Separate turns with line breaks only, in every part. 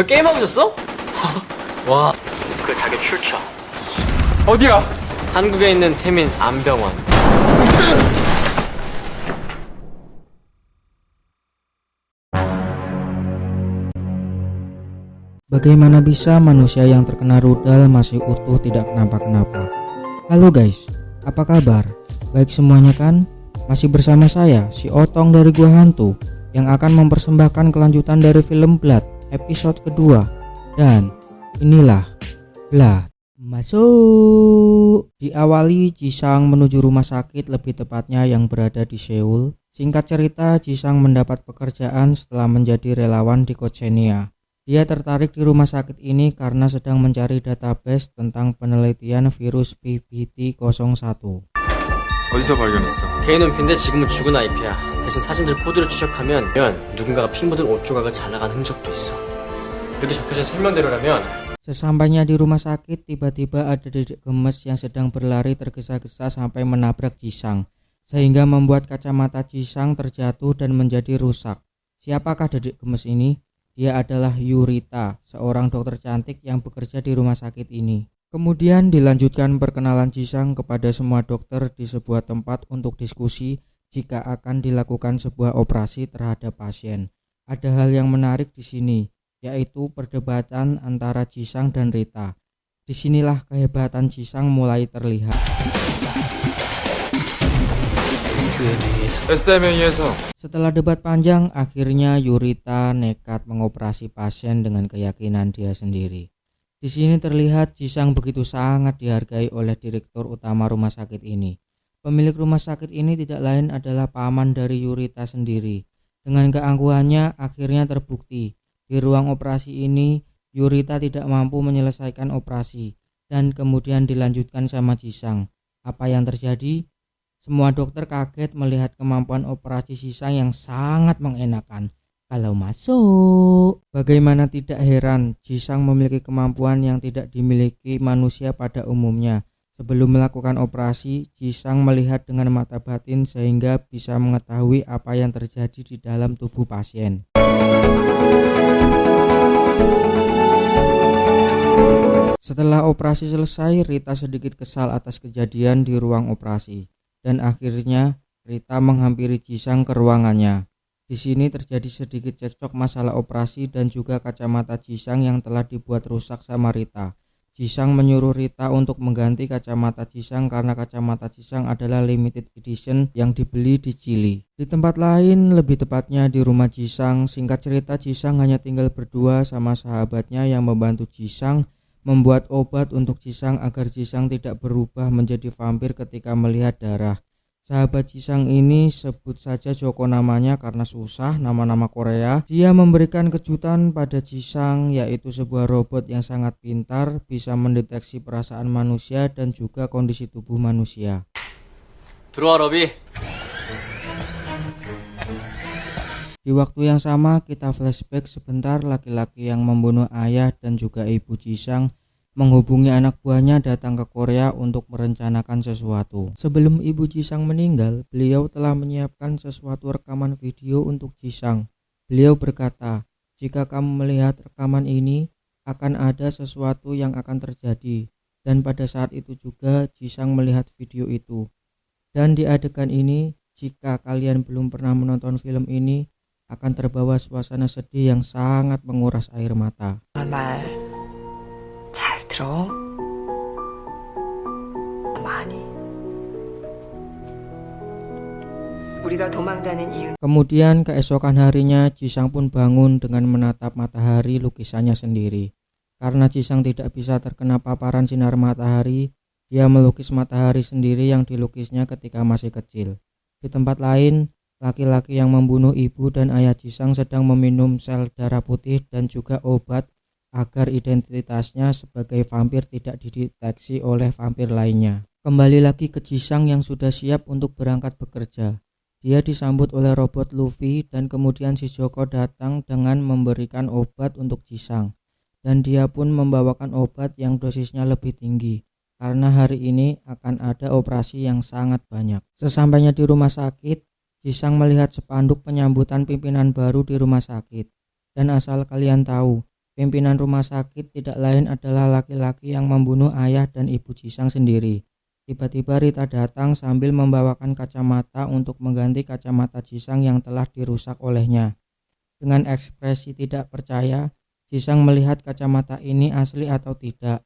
게임하고 있었어? 와, 그 자기 출처.
어디야?
한국에 있는 태민 안병원.
Bagaimana bisa manusia yang terkena rudal masih utuh tidak kenapa-kenapa? Halo guys, apa kabar? Baik semuanya kan? Masih bersama saya, si Otong dari Gua Hantu, yang akan mempersembahkan kelanjutan dari film Blood episode kedua. Dan inilah Blood. Masuk. Diawali Jisang menuju rumah sakit, lebih tepatnya yang berada di Seoul. Singkat cerita, Jisang mendapat pekerjaan setelah menjadi relawan di Kochenia. Dia tertarik di rumah sakit ini karena sedang mencari database tentang penelitian virus PBT01.
어디서 발견했어?
개인 은피인데 지금은 죽은 IP야. 대신 사진들 코드를 추적하면 누군가가 피 묻은 옷 조각을 잘 나간 흔적도 있어. 여기 적혀진 설명대로라면
Sesampainya di rumah sakit, tiba-tiba ada dedek gemes yang sedang berlari tergesa-gesa sampai menabrak Jisang, sehingga membuat kacamata Jisang terjatuh dan menjadi rusak. Siapakah dedek gemes ini? Dia adalah Yurita, seorang dokter cantik yang bekerja di rumah sakit ini. Kemudian dilanjutkan perkenalan Jisang kepada semua dokter di sebuah tempat untuk diskusi jika akan dilakukan sebuah operasi terhadap pasien. Ada hal yang menarik di sini, yaitu perdebatan antara Jisang dan Rita. Disinilah kehebatan Jisang mulai terlihat.
SMA에서
Setelah debat panjang, akhirnya Yurita nekat mengoperasi pasien dengan keyakinan dia sendiri. Di sini terlihat Jisang begitu sangat dihargai oleh direktur utama rumah sakit ini. Pemilik rumah sakit ini tidak lain adalah paman dari Yurita sendiri. Dengan keangkuhannya akhirnya terbukti. Di ruang operasi ini, Yurita tidak mampu menyelesaikan operasi dan kemudian dilanjutkan sama Jisang. Apa yang terjadi? Semua dokter kaget melihat kemampuan operasi Jisang yang sangat mengenakan. Kalau masuk, bagaimana tidak heran Jisang memiliki kemampuan yang tidak dimiliki manusia pada umumnya. Sebelum melakukan operasi, Jisang melihat dengan mata batin sehingga bisa mengetahui apa yang terjadi di dalam tubuh pasien. Setelah operasi selesai, Rita sedikit kesal atas kejadian di ruang operasi. Dan akhirnya Rita menghampiri Jisang ke ruangannya. Di sini terjadi sedikit cekcok masalah operasi dan juga kacamata Jisang yang telah dibuat rusak sama Rita. Jisang menyuruh Rita untuk mengganti kacamata Jisang karena kacamata Jisang adalah limited edition yang dibeli di Chili. Di tempat lain, lebih tepatnya di rumah Jisang, singkat cerita Jisang hanya tinggal berdua sama sahabatnya yang membantu Jisang membuat obat untuk Jisang agar Jisang tidak berubah menjadi vampir ketika melihat darah. Sahabat Jisang ini, sebut saja Joko namanya karena susah nama-nama Korea. Dia memberikan kejutan pada Jisang, yaitu sebuah robot yang sangat pintar, bisa mendeteksi perasaan manusia dan juga kondisi tubuh manusia.
들어와 러비.
Di waktu yang sama kita flashback sebentar, laki-laki yang membunuh ayah dan juga ibu Jisang menghubungi anak buahnya datang ke Korea untuk merencanakan sesuatu. Sebelum ibu Jisang meninggal, beliau telah menyiapkan sesuatu rekaman video untuk Jisang. Beliau berkata, jika kamu melihat rekaman ini, akan ada sesuatu yang akan terjadi. Dan pada saat itu juga Jisang melihat video itu. Dan di adegan ini, jika kalian belum pernah menonton film ini, akan terbawa suasana sedih yang sangat menguras air mata.
말 잘 들어? 많이. 우리가 도망가는 이유.
Kemudian keesokan harinya Jisang pun bangun dengan menatap matahari lukisannya sendiri. Karena Jisang tidak bisa terkena paparan sinar matahari, dia melukis matahari sendiri yang dilukisnya ketika masih kecil. Di tempat lain, laki-laki yang membunuh ibu dan ayah Jisang sedang meminum sel darah putih dan juga obat agar identitasnya sebagai vampir tidak dideteksi oleh vampir lainnya. Kembali lagi ke Jisang yang sudah siap untuk berangkat bekerja. Dia disambut oleh robot Luffy dan kemudian si Joko datang dengan memberikan obat untuk Jisang. Dan dia pun membawakan obat yang dosisnya lebih tinggi karena hari ini akan ada operasi yang sangat banyak. Sesampainya di rumah sakit, Jisang melihat spanduk penyambutan pimpinan baru di rumah sakit. Dan asal kalian tahu, Pimpinan rumah sakit tidak lain adalah laki-laki yang membunuh ayah dan ibu Jisang sendiri. Tiba-tiba Rita datang sambil membawakan kacamata untuk mengganti kacamata Jisang yang telah dirusak olehnya. Dengan ekspresi tidak percaya, Jisang melihat kacamata ini asli atau tidak.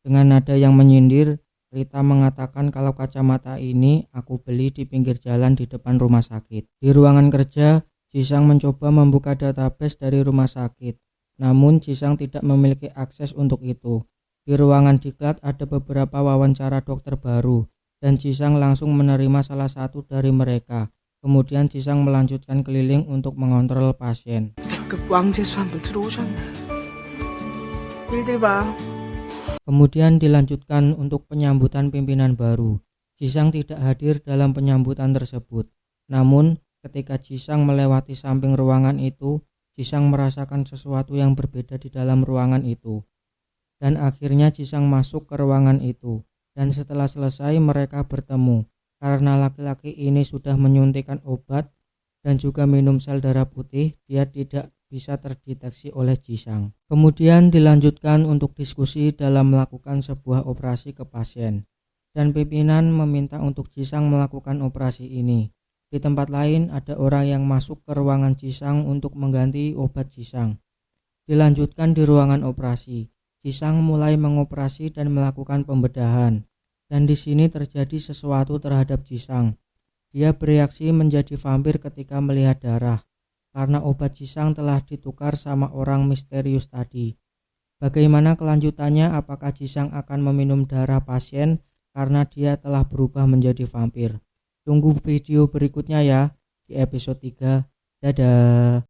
Dengan nada yang menyindir, Rita mengatakan kalau kacamata ini aku beli di pinggir jalan di depan rumah sakit. Di ruangan kerja, Jisang mencoba membuka database dari rumah sakit. Namun Jisang tidak memiliki akses untuk itu. Di ruangan diklat ada beberapa wawancara dokter baru dan Jisang langsung menerima salah satu dari mereka. Kemudian Jisang melanjutkan keliling untuk mengontrol pasien.
급 왕재수 한분 들어오셨네. 일들 봐.
Kemudian dilanjutkan untuk penyambutan pimpinan baru. Jisang tidak hadir dalam penyambutan tersebut. Namun ketika Jisang melewati samping ruangan itu, Jisang merasakan sesuatu yang berbeda di dalam ruangan itu. Dan akhirnya Jisang masuk ke ruangan itu. Dan setelah selesai mereka bertemu. Karena laki-laki ini sudah menyuntikkan obat dan juga minum sel darah putih, dia tidak bisa terdeteksi oleh Jisang. Kemudian dilanjutkan untuk diskusi dalam melakukan sebuah operasi ke pasien. Dan pimpinan meminta untuk Jisang melakukan operasi ini. Di tempat lain ada orang yang masuk ke ruangan Jisang untuk mengganti obat Jisang. Dilanjutkan di ruangan operasi. Jisang mulai mengoperasi dan melakukan pembedahan. Dan di sini terjadi sesuatu terhadap Jisang. Dia bereaksi menjadi vampir ketika melihat darah. Karena obat Jisang telah ditukar sama orang misterius tadi. Bagaimana kelanjutannya? Apakah Jisang akan meminum darah pasien karena dia telah berubah menjadi vampir? Tunggu video berikutnya ya di episode 3. Dadah.